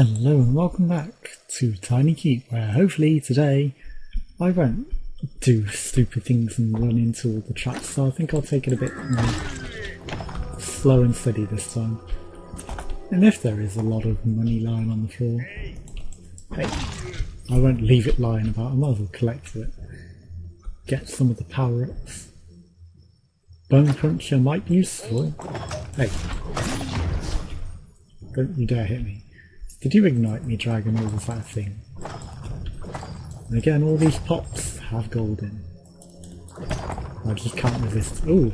Hello and welcome back to Tiny Keep, where hopefully today I won't do stupid things and run into all the traps, so I think I'll take it a bit more slow and steady this time. And if there is a lot of money lying on the floor, hey, I won't leave it lying about, I might as well collect it. Get some of the power-ups. Bone Cruncher might be useful. Hey, don't you dare hit me. Did you ignite me, dragon, or was that a thing? And again, all these pots have gold in. I just can't resist. Ooh!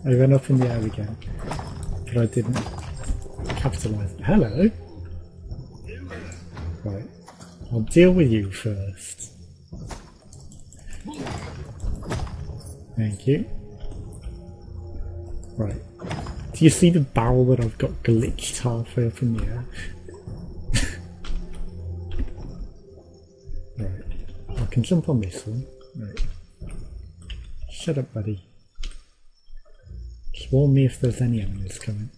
I went up in the air again, but I didn't capitalise. Hello! Right, I'll deal with you first. Thank you. Right. Do you see the barrel that I've got glitched halfway up in the air? Right. I can jump on this one. Right. Shut up, buddy. Just warn me if there's any enemies coming.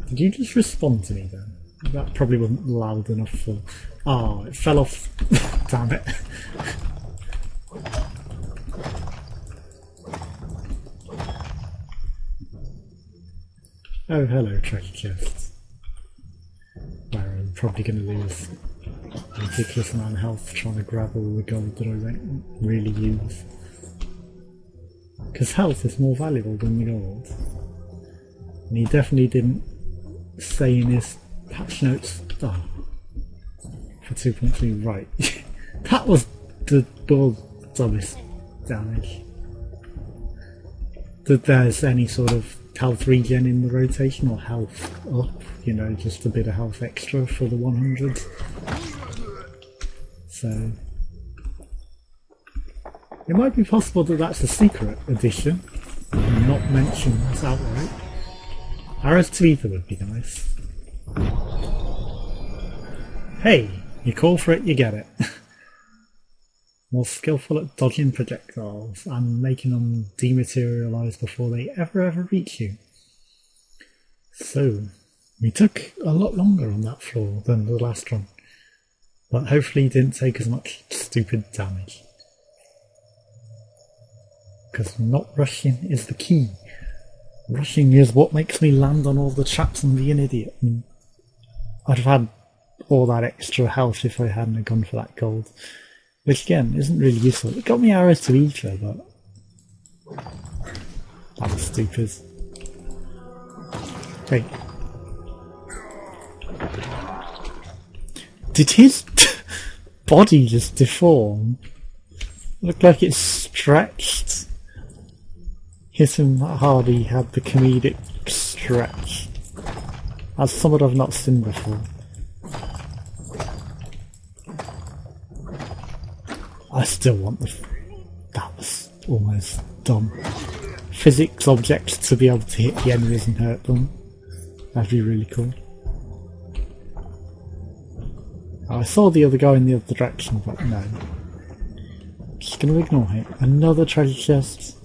Did you just respond to me then? That probably wasn't loud enough for... Oh, it fell off. Damn it. Oh, hello, treasure chests. Where I'm probably going to lose a ridiculous amount of health trying to grab all the gold that I won't really use. Because health is more valuable than the gold. And he definitely didn't say in his patch notes, oh, for 2.3, right. That was the dumbest damage. That there's any sort of health regen in the rotation, or health up, you know, just a bit of health extra for the 100s. So it might be possible that that's a secret edition and not mentioned outright. Arrows to ether would be nice. Hey, you call for it, you get it. More skillful at dodging projectiles and making them dematerialise before they ever reach you. So, we took a lot longer on that floor than the last one, but hopefully didn't take as much stupid damage. Because not rushing is the key. Rushing is what makes me land on all the traps and be an idiot. And I'd have had all that extra health if I hadn't gone for that gold. Which again, isn't really useful. It got me arrows to ether, but that was stupid. Hey. Did his body just deform? Looked like it stretched. Hit him that hard, he had the comedic stretch. That's something I've not seen before. I still want the... That was almost dumb. Physics objects to be able to hit the enemies and hurt them. That'd be really cool. I saw the other guy in the other direction, but no. Just gonna ignore it. Another treasure chest.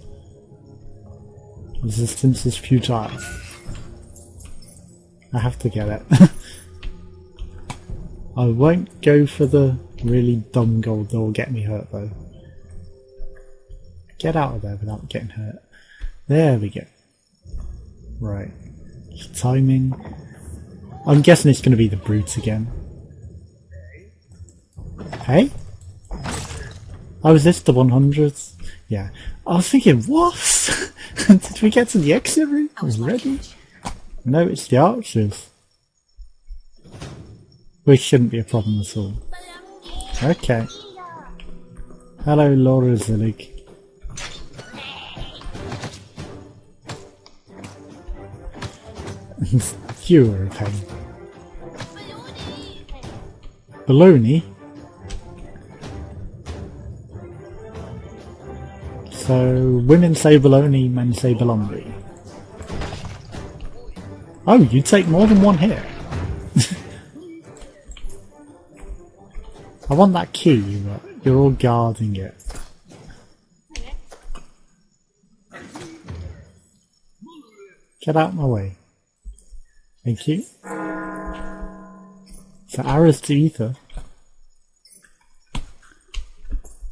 Resistance is futile. I have to get it. I won't go for the really dumb gold that will get me hurt though. Get out of there without getting hurt. There we go. Right. Timing. I'm guessing it's going to be the brute again. Hey? Oh, is this the 100s? Yeah. I was thinking, what? Did we get to the exit route already? No, it's the archers. Which shouldn't be a problem at all. Okay. Hello, Laura Zillig. You are a pain. Baloney? So, women say baloney, men say baloney. Oh, you take more than one hit. I want that key, but you're all guarding it. Get out of my way. Thank you. So arrows to ether.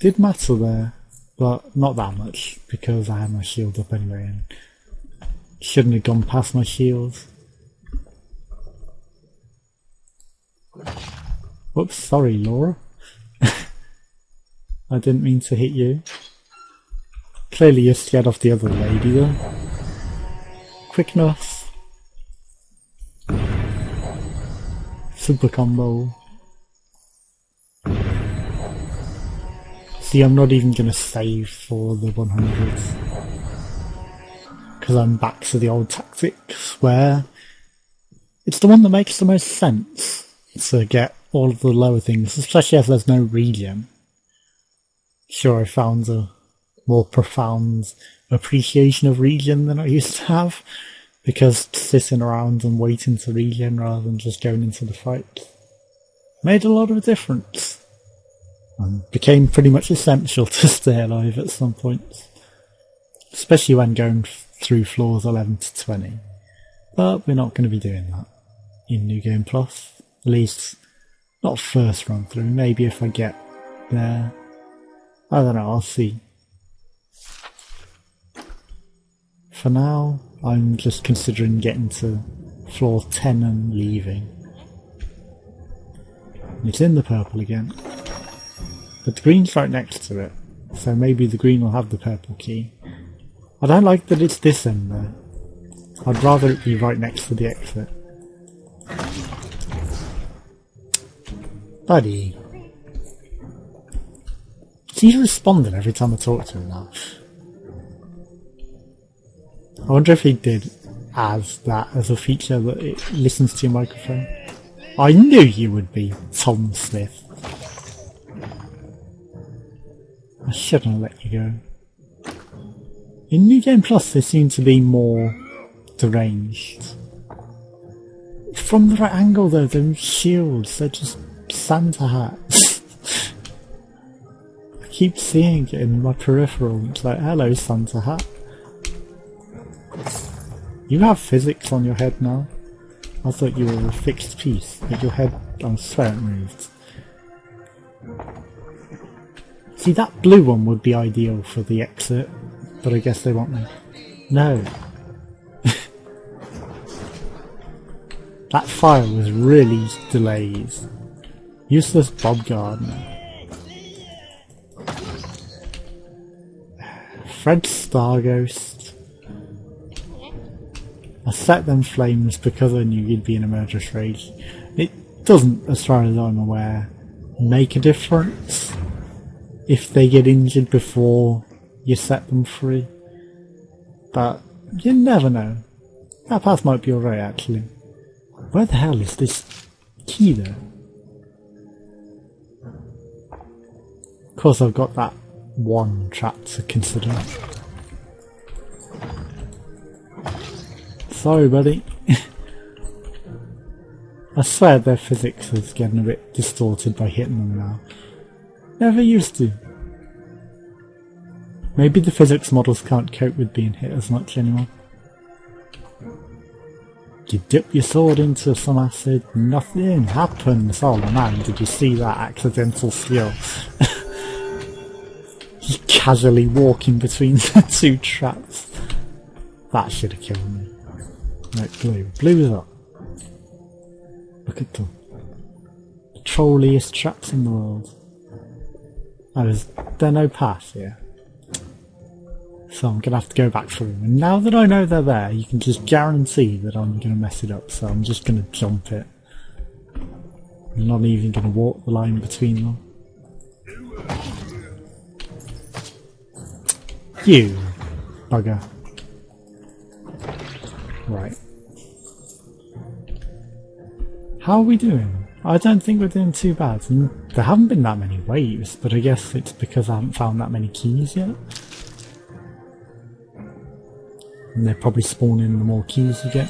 Did matter there, but not that much, because I had my shield up anyway and shouldn't have gone past my shield. Whoops, sorry Laura. I didn't mean to hit you. Clearly you're scared of the other lady though. Quick enough. Super combo. See, I'm not even going to save for the 100s. Because I'm back to the old tactics where it's the one that makes the most sense to get all of the lower things, especially as there's no regen. Sure, I found a more profound appreciation of regen than I used to have, because sitting around and waiting to regen rather than just going into the fight made a lot of a difference. And became pretty much essential to stay alive at some points, especially when going through floors 11 to 20. But we're not going to be doing that in New Game Plus, at least not first run through. Maybe if I get there, I don't know, I'll see. For now, I'm just considering getting to floor 10 and leaving. And it's in the purple again. But the green's right next to it, so maybe the green will have the purple key. I don't like that it's this end though. I'd rather it be right next to the exit. Buddy. He's responding every time I talk to him now. I wonder if he did as that as a feature that it listens to your microphone. I knew you would be, Tom Smith. I shouldn't have let you go. In New Game Plus they seem to be more deranged. From the right angle though, those shields, they're just Santa hats. I keep seeing it in my peripheral, it's like, hello Santa hat. You have physics on your head now? I thought you were a fixed piece, but your head, I swear it moved. See, that blue one would be ideal for the exit, but I guess they want me. No. That fire was really delayed. Useless Bob Gardner. Fred Starghost. I set them flames because I knew you'd be in a murderous rage. It doesn't, as far as I'm aware, make a difference if they get injured before you set them free. But you never know. That path might be alright actually. Where the hell is this key though? Of course I've got that one trap to consider. Sorry buddy. I swear their physics is getting a bit distorted by hitting them now. Never used to. Maybe the physics models can't cope with being hit as much anymore. You dip your sword into some acid, nothing happens. Oh man, did you see that accidental skill? Just casually walking between the two traps. That should have killed me. No, blue. Blue's up. Look at them. The trolliest traps in the world. There are no paths here. So I'm going to have to go back through them. And now that I know they're there, you can just guarantee that I'm going to mess it up. So I'm just going to jump it. I'm not even going to walk the line between them. You bugger. Right. How are we doing? I don't think we're doing too bad. And there haven't been that many waves, but I guess it's because I haven't found that many keys yet. And they're probably spawning the more keys you get.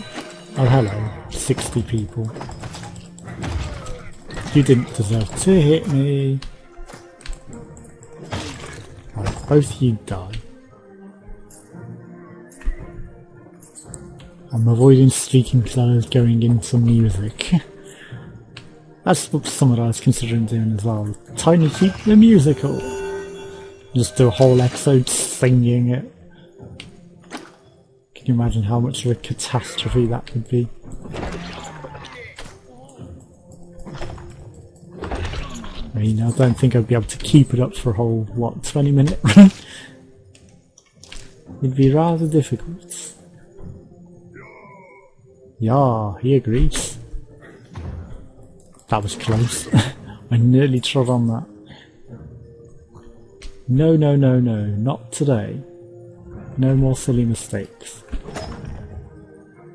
Oh hello, 60 people. You didn't deserve to hit me. Right, both of you die. I'm avoiding streaking because I was going into music. That's something I was considering doing as well. Tiny Keep the Musical. Just do a whole episode singing it. Can you imagine how much of a catastrophe that would be? I mean, I don't think I'd be able to keep it up for a whole, what, 20-minute run? It'd be rather difficult. Yeah, he agrees. That was close. I nearly trod on that. No, no, no, no, not today. No more silly mistakes.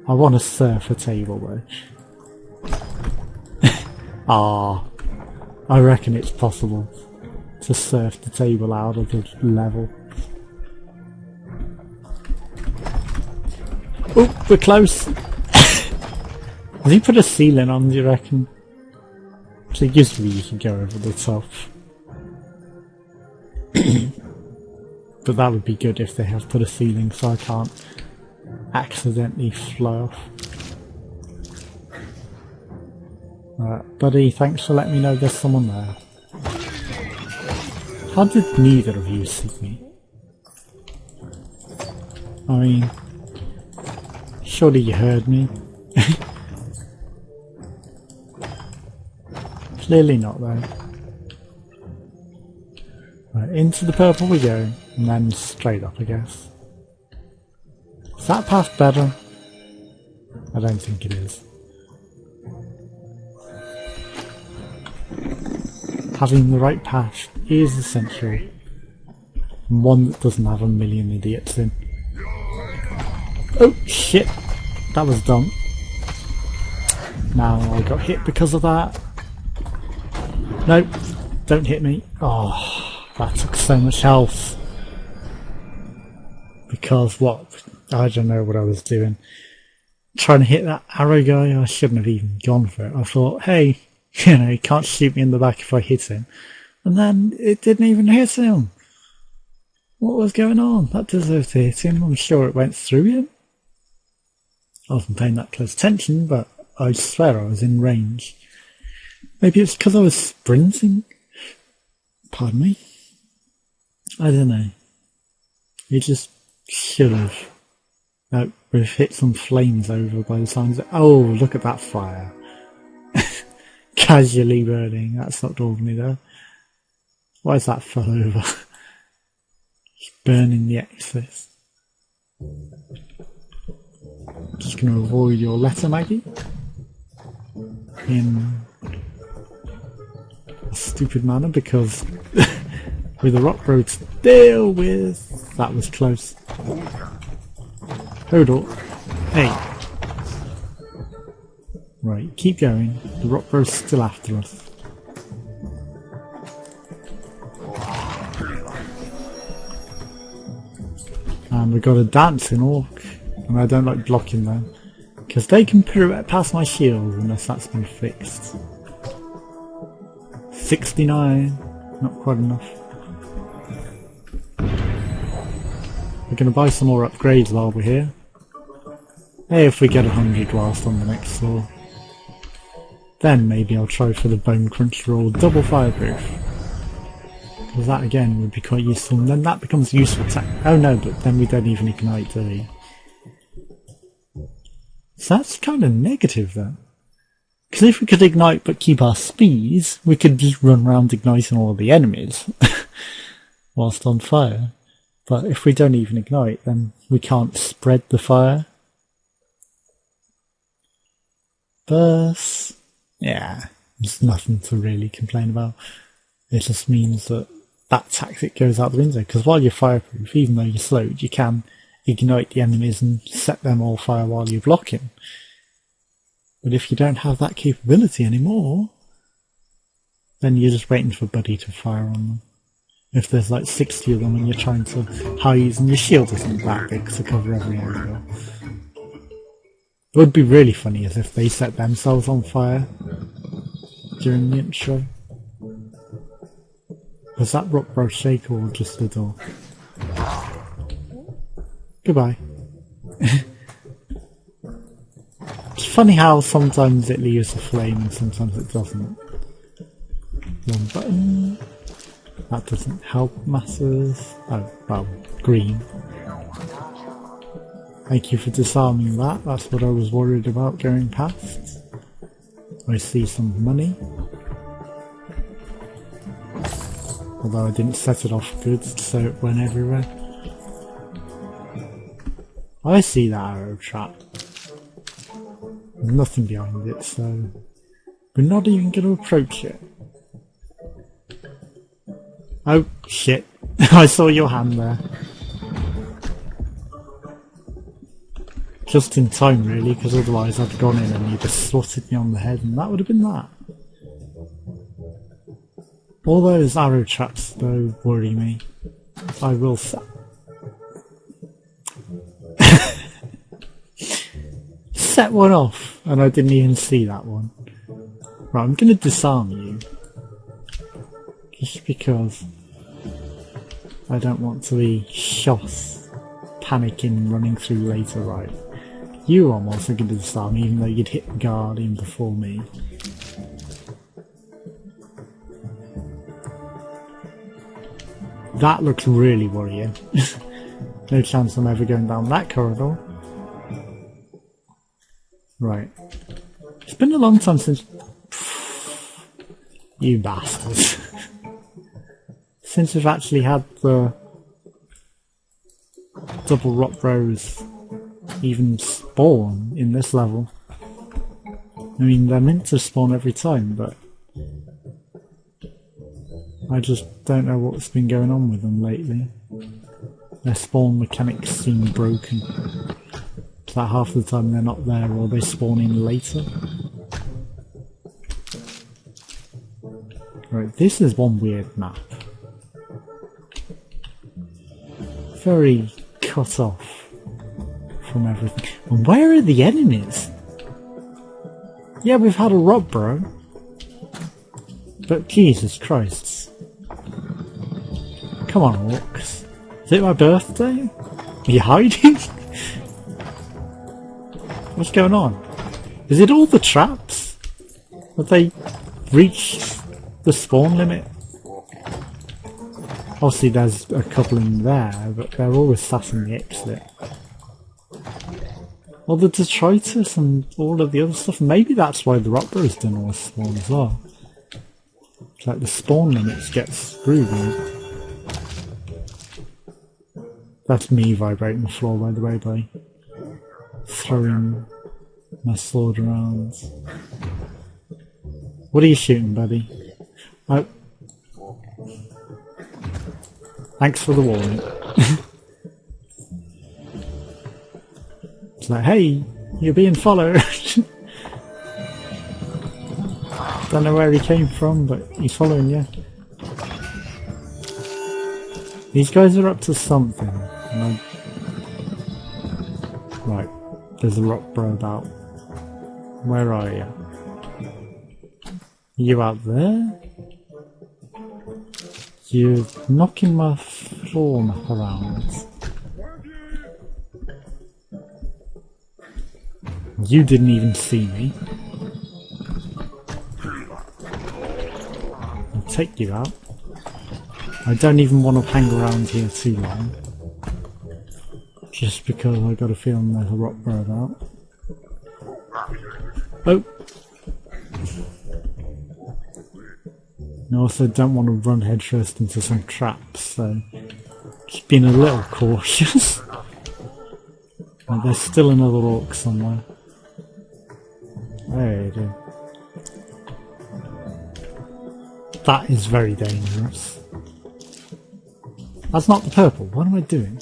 I want to surf a table though. Ah, I reckon it's possible to surf the table out of the level. Oh, we're close! Has he put a ceiling on, do you reckon? So it used to be you could go over the top. But that would be good if they have put a ceiling so I can't accidentally fly off. Buddy, thanks for letting me know there's someone there. How did neither of you see me? I mean, surely you heard me. Clearly not though. Right, into the purple we go, and then straight up I guess. Is that path better? I don't think it is. Having the right path is essential, and one that doesn't have a million idiots in. Oh shit! That was dumb. Now I got hit because of that. Nope, don't hit me. Oh, that took so much health. Because what? I don't know what I was doing. Trying to hit that arrow guy, I shouldn't have even gone for it. I thought, hey, you know, he can't shoot me in the back if I hit him. And then it didn't even hit him. What was going on? That deserved to hit him. I'm sure it went through him. I wasn't paying that close attention, but I swear I was in range. Maybe it's because I was sprinting? Pardon me? I don't know. It just should have. We've hit some flames over by the sounds of it. Oh, look at that fire. Casually burning. That's not ordinary though. Why is that fell over? He's burning the excess. Just going to avoid your letter, Maggie. In a stupid manner, because with a rock road to deal with, that was close. Hold on. Hey. Right, keep going. The rock road's still after us. And we've got a dancing orc, and I don't like blocking them because they can pirouette past my shield unless that's been fixed. 69, not quite enough. We're going to buy some more upgrades while we're here. Hey, if we get 100 whilst on the next floor. Then maybe I'll try for the Bone Cruncher or double fireproof. Because that again would be quite useful, and then that becomes useful oh no, but then we don't even ignite, do we? So that's kind of negative then. Because if we could ignite but keep our speeds, we could just run around igniting all the enemies whilst on fire. But if we don't even ignite, then we can't spread the fire. But yeah, there's nothing to really complain about. It just means that that tactic goes out the window, because while you're fireproof, even though you're slowed, you can ignite the enemies and set them all fire while you're blocking. But if you don't have that capability anymore, then you're just waiting for Buddy to fire on them. If there's like 60 of them and you're trying to hide and your shield isn't that big to cover every angle. It would be really funny as if they set themselves on fire during the intro. Was that rock bro shake or just the door? funny how sometimes it leaves a flame and sometimes it doesn't. One button. That doesn't help matters. Oh, well, green. Thank you for disarming that. That's what I was worried about going past. I see some money. Although I didn't set it off good, so it went everywhere. I see that arrow trap. There's nothing behind it, so we're not even going to approach it. Oh shit, I saw your hand there. Just in time really, because otherwise I'd gone in and you'd have slotted me on the head and that would have been that. All those arrow traps though worry me. I will say. Set one off and I didn't even see that one. Right, I'm going to disarm you. Just because I don't want to be shot, panicking, running through later, right. You I'm also going to disarm even though you'd hit the Guardian before me. That looks really worrying. No chance I'm ever going down that corridor. Right. It's been a long time since... You bastards. Since we've actually had the double rock bros even spawn in this level. I mean, they're meant to spawn every time, but I just don't know what's been going on with them lately. Their spawn mechanics seem broken. It's like half the time they're not there or they spawn in later. Right, this is one weird map. Very cut off from everything. And where are the enemies? Yeah, we've had a rock bro. But Jesus Christ. Come on, orcs. Is it my birthday? Are you hiding? What's going on? Is it all the traps? Have they reached the spawn limit? Obviously there's a couple in there, but they're always sat in the exit. Well, the detritus and all of the other stuff, maybe that's why the rock bros don't always spawn as well. It's like the spawn limits get screwed with. That's me vibrating the floor, by the way, by throwing my sword around. What are you shooting, buddy? Oh. Thanks for the warning. It's like, hey, you're being followed. Don't know where he came from, but he's following you. These guys are up to something. And right, there's a rock bro about. Where are you? Are you out there? You're knocking my floor map around. You didn't even see me. I'll take you out. I don't even want to hang around here too long. Just because I got a feeling there's a rock bro about. Oh! I also don't want to run headfirst into some traps, so just being a little cautious. Like there's still another orc somewhere. There you do. That is very dangerous. That's not the purple. What am I doing?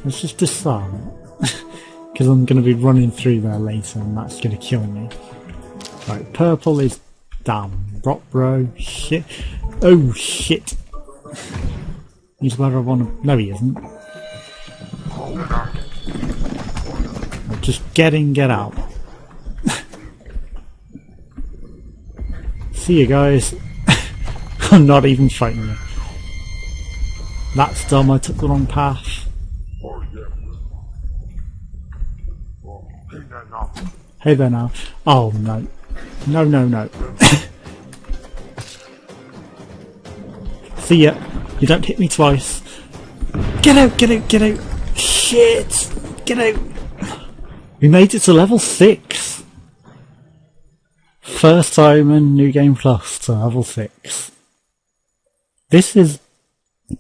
Let's just disarm it. Because I'm going to be running through there later and that's going to kill me. Right, purple is damn. Rock bro. Shit. Oh shit. He's where I want to... No, he isn't. Just get in, get out. See you guys. I'm not even fighting you. That's dumb, I took the wrong path. Hey there now. Oh no. No, no, no. See ya. You don't hit me twice. Get out, get out, get out. Shit. Get out. We made it to level 6. First time in New Game Plus to level 6. This is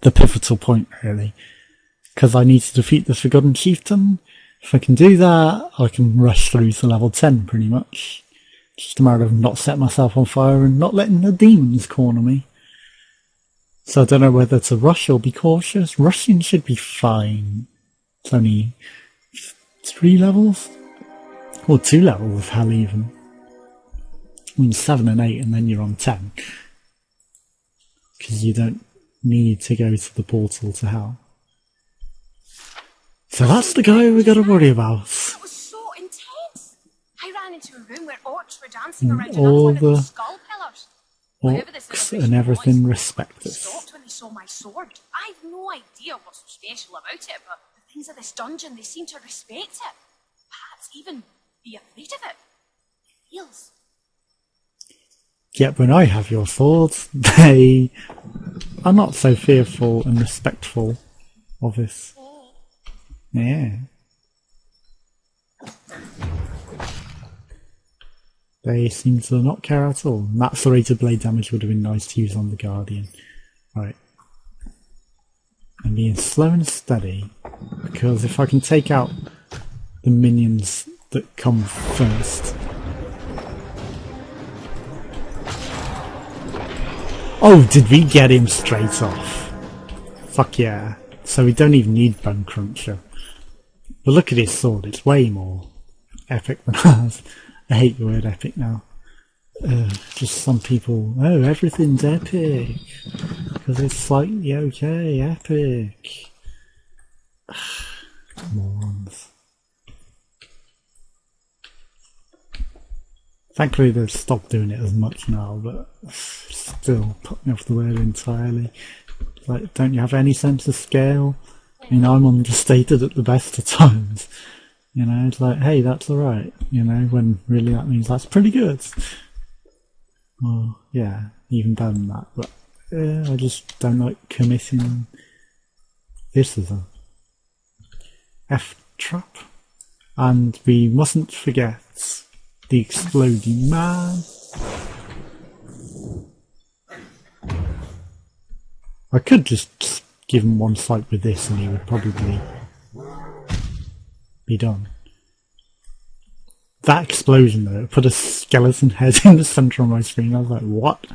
the pivotal point, really. Because I need to defeat the Forgotten Chieftain. If I can do that, I can rush through to level 10, pretty much. Just a matter of not setting myself on fire and not letting the demons corner me. So I don't know whether to rush or be cautious. Rushing should be fine. It's only 3 levels? Or 2 levels, hell even. I mean 7 and 8 and then you're on 10. Because you don't need to go to the portal to hell. So that's the guy we gotta worry about. It was so intense. I ran into a room where orcs were dancing around all one of the the skull pillars. Whatever this Orcs celebration and everything was, respect they us. stopped when they saw my sword. I've no idea what's so special about it, but the things of this dungeon, they seem to respect it. Perhaps even be afraid of it. It feels. Yet when I have your sword, they are not so fearful and respectful of us. Yeah. They seem to not care at all. That's the rate of blade damage would have been nice to use on the Guardian. Right. I'm being slow and steady, because if I can take out the minions that come first. Oh, did we get him straight off? Fuck yeah. So we don't even need Bone Cruncher. But look at his sword, it's way more epic than ours. I hate the word epic now. Just some people, oh, everything's epic. Because it's slightly okay, epic. Morons. Thankfully they've stopped doing it as much now, but still put me off the word entirely. Like, don't you have any sense of scale? I mean, I'm understated at the best of times. You know, it's like, hey, that's alright. You know, when really that means that's pretty good. Well, yeah, even better than that. But I just don't like committing. This is a F-trap. And we mustn't forget the exploding man. I could just give him one fight with this and he would probably be done. That explosion though, it put a skeleton head in the centre of my screen. I was like, what?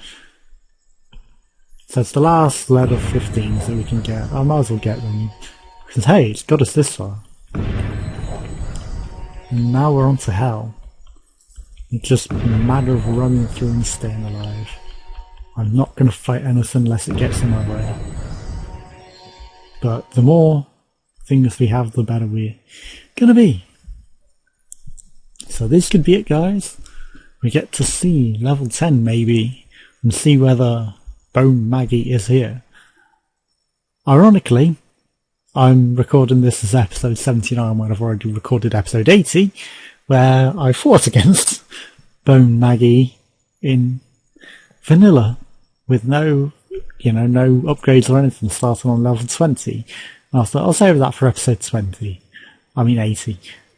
So it's the last lead of 15s that we can get. I might as well get them. Because hey, it's got us this far. And now we're on to hell. It's just a matter of running through and staying alive. I'm not going to fight anything unless it gets in my way. But the more things we have, the better we're going to be. So this could be it, guys. We get to see level 10 maybe, and see whether Bone Maggie is here. Ironically, I'm recording this as episode 79 when I've already recorded episode 80, where I fought against Bone Maggie in vanilla with no, no upgrades or anything, starting on level 20. And I thought I'll save that for episode 80.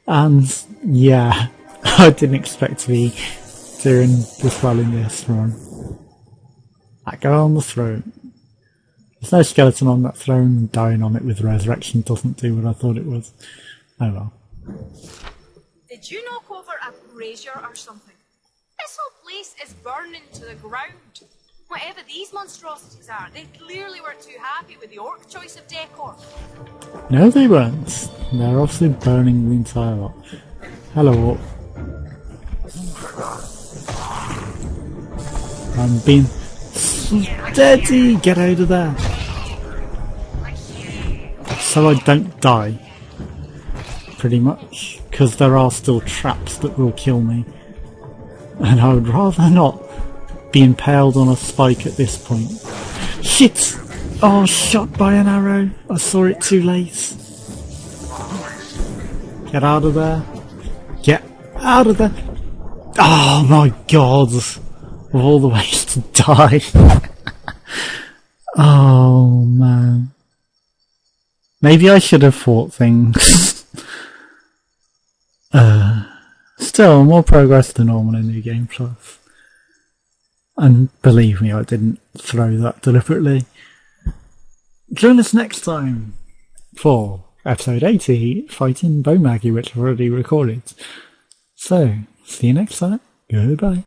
And yeah, I didn't expect to be doing this well in this run. That guy on the throne. There's no skeleton on that throne, dying on it with resurrection doesn't do what I thought it was. Oh well. Did you knock over a brazier or something? This whole place is burning to the ground. Whatever these monstrosities are, they clearly weren't too happy with the orc choice of decor. No, they weren't. They're obviously burning the entire lot. Hello, orc. I'm being steady. Get out of there. So I don't die. Pretty much. Because there are still traps that will kill me. And I would rather not be impaled on a spike at this point. Shit! Oh, shot by an arrow. I saw it too late. Get out of there. Get out of there! Oh my god! Of all the ways to die. Oh man. Maybe I should have fought things. Still, more progress than normal in New Game Plus. And believe me, I didn't throw that deliberately. Join us next time for episode 80, Fighting Bone Maggie, which I've already recorded. So, see you next time. Goodbye.